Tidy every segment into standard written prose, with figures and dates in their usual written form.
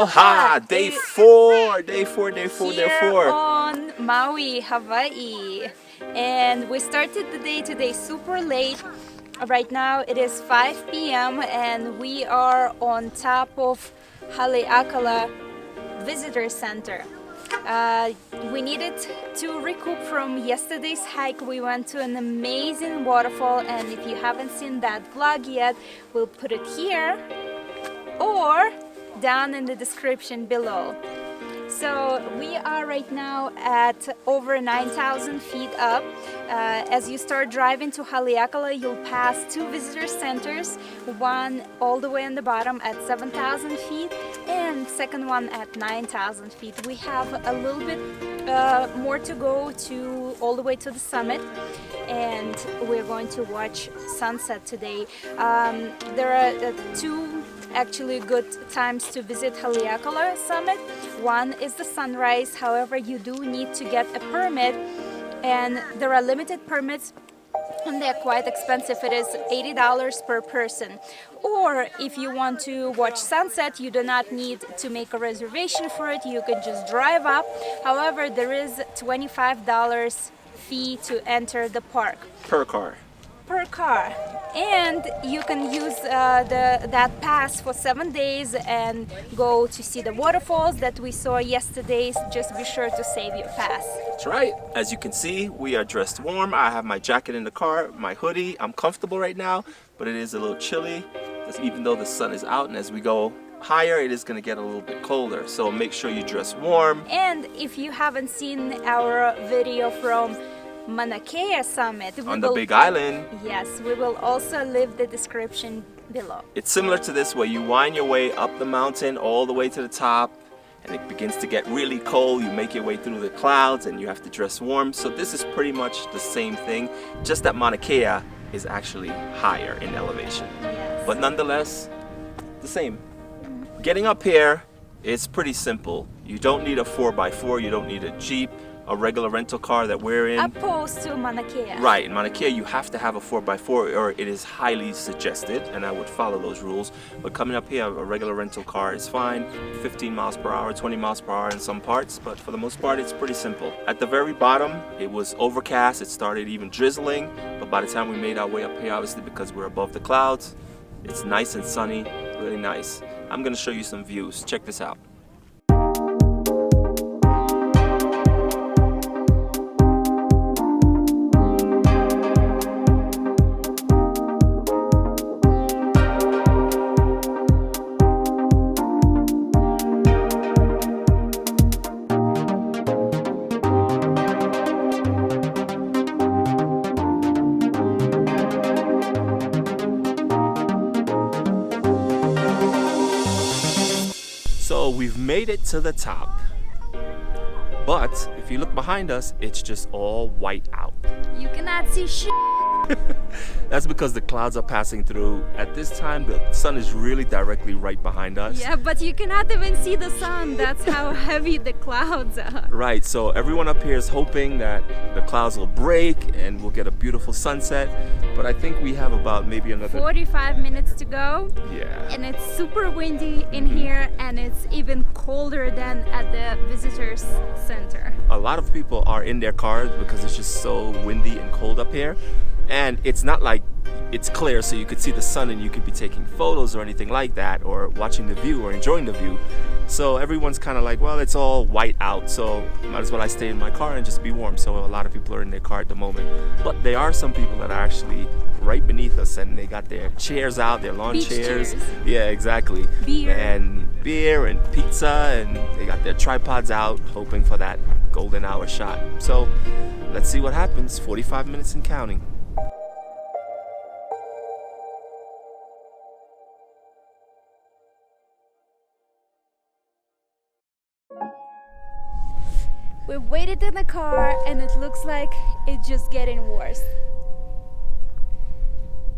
Aloha! Day four. Here on Maui, Hawaii. And we started the day today super late. Right now it is 5 p.m. and we are on top of Haleakala Visitor Center. We needed to recoup from yesterday's hike. We went to an amazing waterfall, and if you haven't seen that vlog yet, we'll put it here or down in the description below. So we are right now at over 9,000 feet up. As you start driving to Haleakala, you'll pass two visitor centers, one all the way on the bottom at 7,000 feet and second one at 9,000 feet. We have a little bit more to go to all the way to the summit, and we're going to watch sunset today. There are two actually good times to visit Haleakala summit. One is the sunrise, however you do need to get a permit, and there are limited permits and they're quite expensive. It is $80 per person. Or if you want to watch sunset, you do not need to make a reservation for it, you can just drive up. However, there is $25 fee to enter the park. Per car. And you can use that pass for 7 days and go to see the waterfalls that we saw yesterday. Just be sure to save your pass. That's right. As you can see, we are dressed warm. I have my jacket in the car, my hoodie. I'm comfortable right now, but it is a little chilly, even though the sun is out, and as we go higher it is going to get a little bit colder, so make sure you dress warm. And if you haven't seen our video from Mauna Kea summit on the Big Island, yes, we will also leave the description below. It's similar to this, where you wind your way up the mountain all the way to the top, and it begins to get really cold. You make your way through the clouds and you have to dress warm. So this is pretty much the same thing, just that Mauna Kea is actually higher in elevation. Yes. But nonetheless, the same. Getting up here is pretty simple. You don't need a 4x4, you don't need a Jeep, a regular rental car that we're in. Opposed to Mauna Kea. Right, in Mauna Kea you have to have a 4x4, or it is highly suggested, and I would follow those rules. But coming up here, a regular rental car is fine. 15 miles per hour, 20 miles per hour in some parts, but for the most part it's pretty simple. At the very bottom it was overcast, it started even drizzling, but by the time we made our way up here, obviously because we're above the clouds, it's nice and sunny, really nice. I'm gonna show you some views. Check this out. So we've made it to the top, but if you look behind us, it's just all white out. You cannot see shit. That's because the clouds are passing through. At this time, the sun is really directly right behind us. Yeah, but you cannot even see the sun. That's how heavy the clouds are. Right, so everyone up here is hoping that the clouds will break and we'll get a beautiful sunset. But I think we have about maybe another 45 minutes to go. Yeah. And it's super windy in here, and it's even colder than at the visitors center. A lot of people are in their cars because it's just so windy and cold up here. And it's not like it's clear so you could see the sun and you could be taking photos or anything like that, or watching the view or enjoying the view. So everyone's kind of like, well, it's all white out, so might as well I stay in my car and just be warm. So a lot of people are in their car at the moment. But there are some people that are actually right beneath us, and they got their chairs out, their lawn chairs. Yeah, exactly. Beer and pizza, and they got their tripods out, hoping for that golden hour shot. So let's see what happens. 45 minutes and counting. We waited in the car, and it looks like it's just getting worse.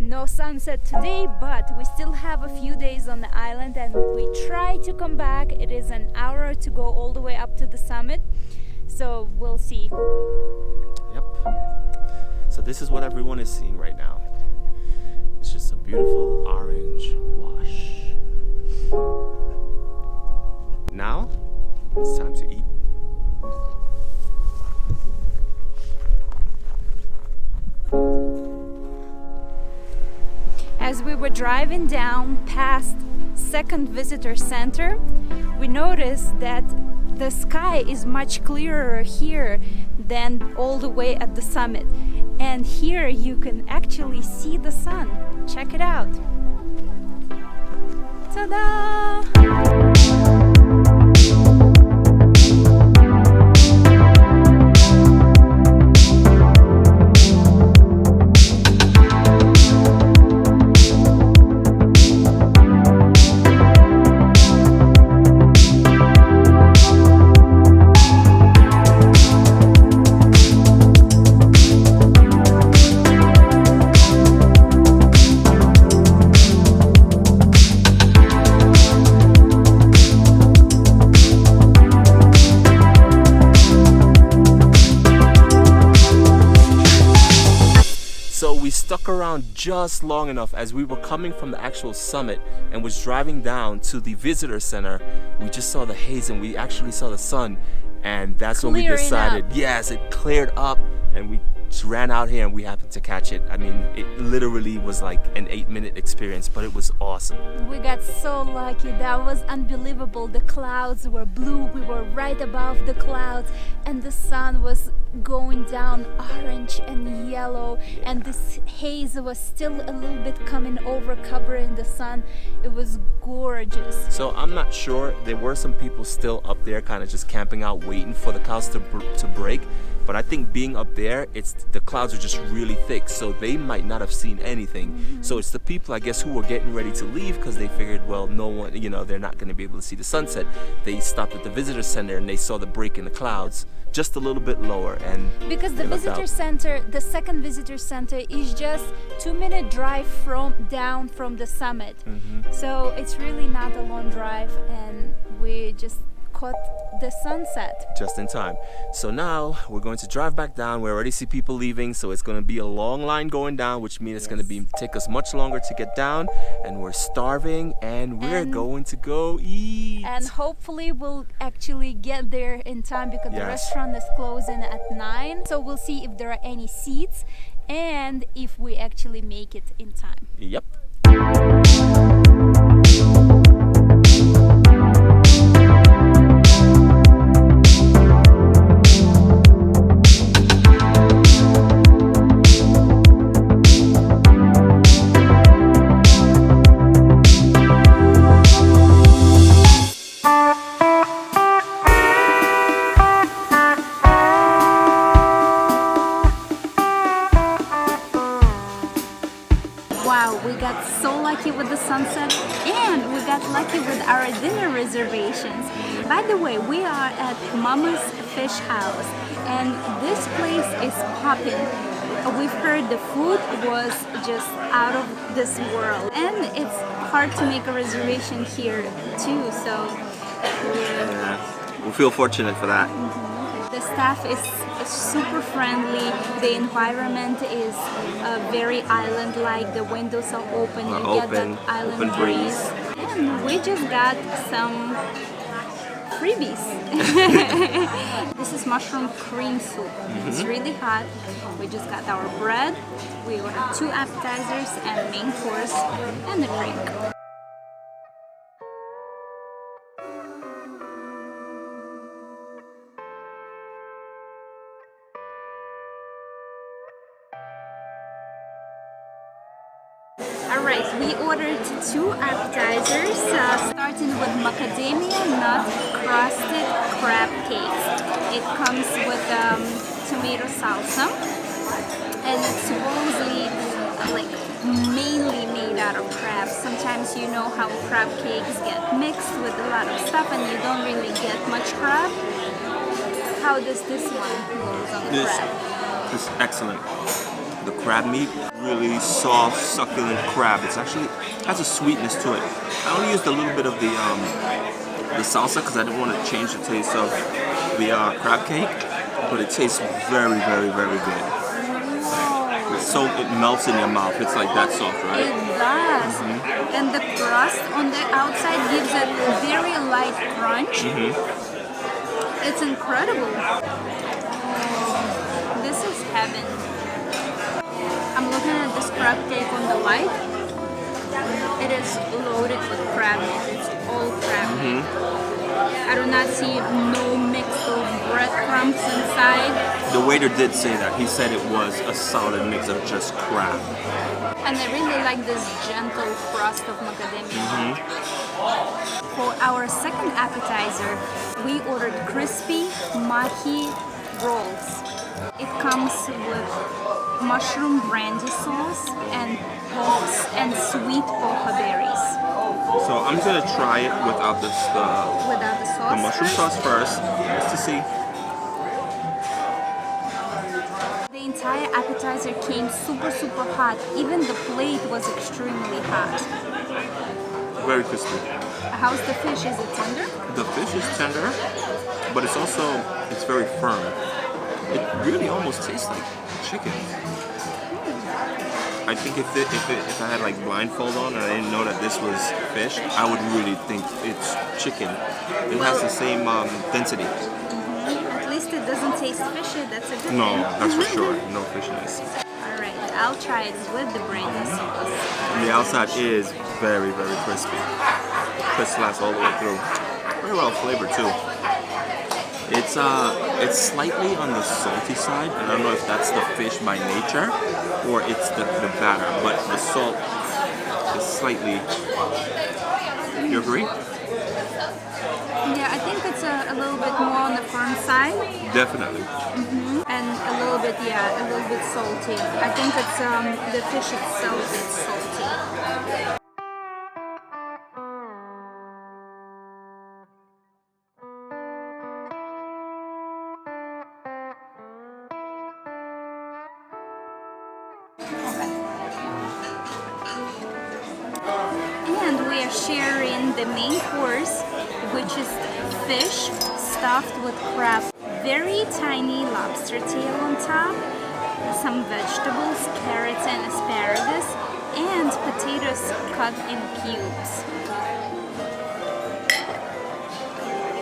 No sunset today, but we still have a few days on the island, and we try to come back. It is an hour to go all the way up to the summit, so we'll see. Yep. So this is what everyone is seeing right now. It's just a beautiful orange wash. It's time to eat. As we were driving down past Second Visitor Center, we noticed that the sky is much clearer here than all the way at the summit. And here you can actually see the sun. Check it out. Ta-da! So we stuck around just long enough as we were coming from the actual summit and was driving down to the visitor center. We just saw the haze and we actually saw the sun, and that's when we decided, yes, it cleared up, and we just ran out here and we happened to catch it. I mean, it literally was like an 8-minute experience, but it was awesome. We got so lucky. That was unbelievable. The clouds were blue. We were right above the clouds, and the sun was going down orange and yellow, and this haze was still a little bit coming over, covering the sun. It was gorgeous. So I'm not sure. There were some people still up there kind of just camping out, waiting for the clouds to break. But I think being up there, the clouds are just really thick, so they might not have seen anything. Mm-hmm. So it's the people, I guess, who were getting ready to leave because they figured, well, no one, they're not going to be able to see the sunset. They stopped at the visitor center and they saw the break in the clouds just a little bit lower, and because the visitor center, the second visitor center, is just 2-minute drive down from the summit. Mm-hmm. So it's really not a long drive, and we just caught the sunset just in time. So now we're going to drive back down. We already see people leaving, so it's going to be a long line going down, which means it's going to take us much longer to get down, and we're starving, and we're going to go eat. And hopefully we'll actually get there in time, because the restaurant is closing at 9. So we'll see if there are any seats and if we actually make it in time. Yep. Wow, we got so lucky with the sunset, and we got lucky with our dinner reservations. By the way, we are at Mama's Fish House, and this place is popping. We've heard the food was just out of this world, and it's hard to make a reservation here too, so we feel fortunate for that. The staff is super friendly. The environment is very island-like. The windows are open. You get that island breeze. And we just got some freebies. This is mushroom cream soup. It's really hot. We just got our bread. We ordered 2 appetizers and main course and a drink. Alright, we ordered 2 appetizers, starting with macadamia nut crusted crab cakes. It comes with tomato salsa, and it's supposedly mainly made out of crab. Sometimes you know how crab cakes get mixed with a lot of stuff and you don't really get much crab. How does this one goes on the crab? This is excellent. The crab meat, really soft, succulent crab. It's actually has a sweetness to it. I only used a little bit of the salsa because I didn't want to change the taste of the crab cake, but it tastes very, very, very good. So it melts in your mouth. It's like that soft, right? It does. And the crust on the outside gives it a very light crunch. It's incredible. This is heaven. I'm looking at this crab cake on the light. It is loaded with crab meat. It's all crab meat. I do not see no mix of breadcrumbs inside. The waiter did say that. He said it was a solid mix of just crab. And I really like this gentle frost of macadamia. For our second appetizer, we ordered crispy mahi rolls. It comes with mushroom brandy sauce and sweet poha berries. So I'm gonna try it without the Without the mushroom sauce first, just to see. The entire appetizer came super hot. Even the plate was extremely hot. Very crispy. How's the fish? Is it tender? The fish is tender, but it's very firm. It really almost tastes like chicken. I think if I had like blindfold on and I didn't know that this was fish, I would really think it's chicken. It has the same density. At least it doesn't taste fishy. That's a good thing. No, that's for sure. No fishiness. Alright, I'll try it with the brandy sauce. And the outside is very crispy. Crisp slice all the way through. Very well flavored too. It's slightly on the salty side. I don't know if that's the fish by nature or it's the batter, but the salt is slightly. You agree? Yeah, I think it's a little bit more on the firm side. Definitely. And a little bit salty. I think it's the fish itself is salty. And we are sharing the main course, which is fish stuffed with crab. Very tiny lobster tail on top, some vegetables, carrots and asparagus, and potatoes cut in cubes.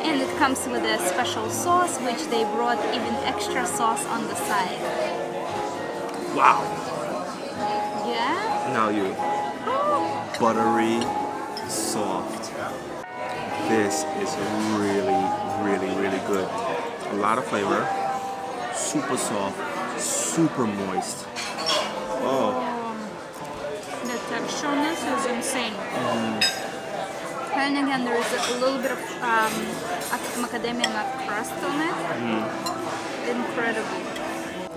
And it comes with a special sauce, which they brought even extra sauce on the side. Wow. Yeah? Now you. Buttery, soft. This is really good. A lot of flavor, super soft, super moist. Oh. The textureness is insane. And again, there is a little bit of macadamia nut crust on it. Incredible.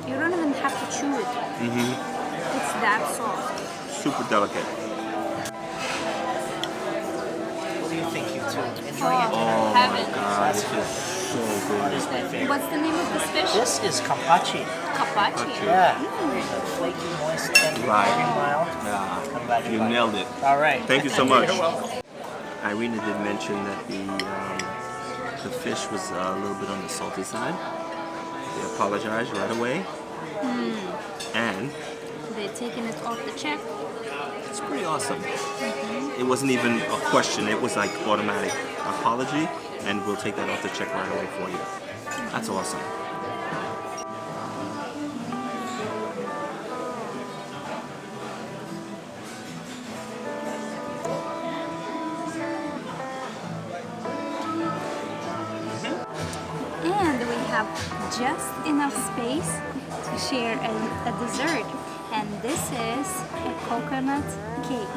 You don't even have to chew it. It's that soft. Super delicate. What do you think, you two? Enjoying it? Oh Heaven. my god, this is so That good. is my favorite. What's the name of this fish? This is kapachi. Kapachi. Yeah. Flaky, moist, tender, Right. very mild. Yeah, Kapachi. you nailed it. All right. Thank you so much. You're welcome. Irina did mention that the fish was a little bit on the salty side. They apologized right away. And They're taking it off the check. it's pretty awesome. It wasn't even a question, it was like automatic apology, and we'll take that off the check right away for you. That's awesome. And we have just enough space to share a dessert. And this is a coconut cake.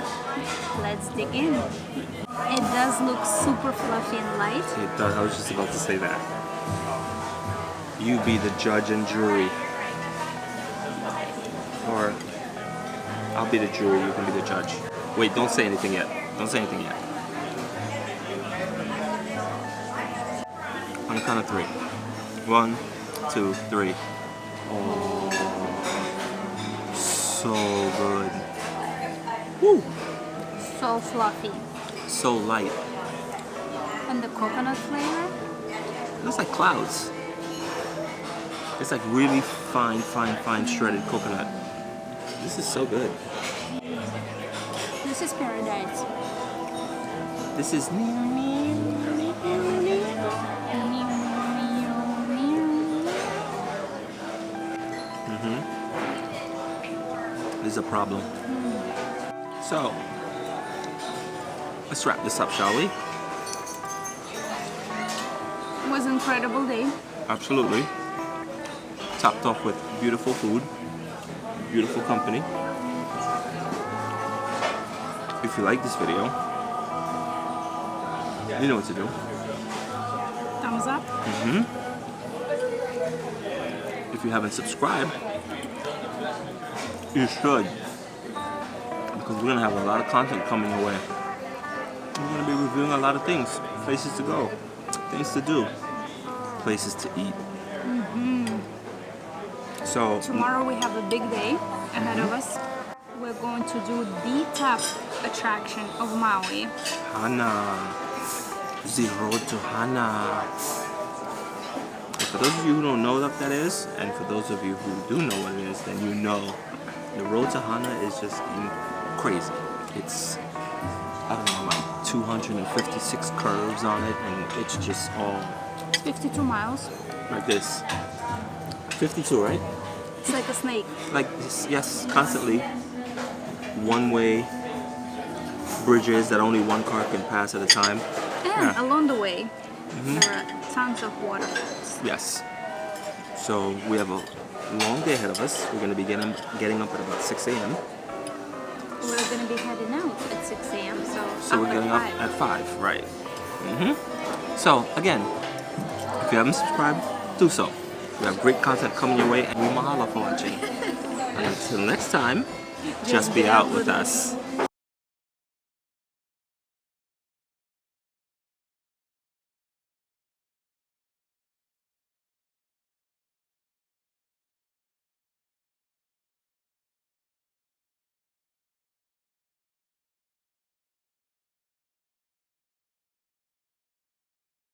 Let's dig in. It does look super fluffy and light. It does. I was just about to say that. You be the judge and jury. Or I'll be the jury, you can be the judge. Wait, don't say anything yet. Don't say anything yet. On the count of 3. 1, 2, 3. Oh, so good. Woo! So fluffy. So light. And the coconut flavor? It looks like clouds. It's like really fine shredded coconut. This is so good. This is paradise. This is is a problem. So, let's wrap this up, shall we? It was an incredible day. Absolutely. Topped off with beautiful food, beautiful company. If you like this video, you know what to do. Thumbs up. If you haven't subscribed, you should. Because we're going to have a lot of content coming your way. We're going to be reviewing a lot of things. Places to go, things to do, places to eat. So Tomorrow we have a big day ahead of us. We're going to do the top attraction of Maui. Hana. The road to Hana. For those of you who don't know what that is, and for those of you who do know what it is, then you know the road to Hana is just crazy. It's, I don't know, like 256 curves on it, and it's just all It's 52 miles. like this. 52, right? It's like a snake. Like this, yes, constantly one-way bridges that only one car can pass at a time. And Yeah. along the way, there are tons of waterfalls. Yes. So we have a long day ahead of us. We're going to be getting up at about 6 a.m. We're going to be heading out at 6 a.m. So we're getting up at 5, right? So again, if you haven't subscribed, do so. We have great content coming your way, and we mahalo for watching. And until next time, just be out with us.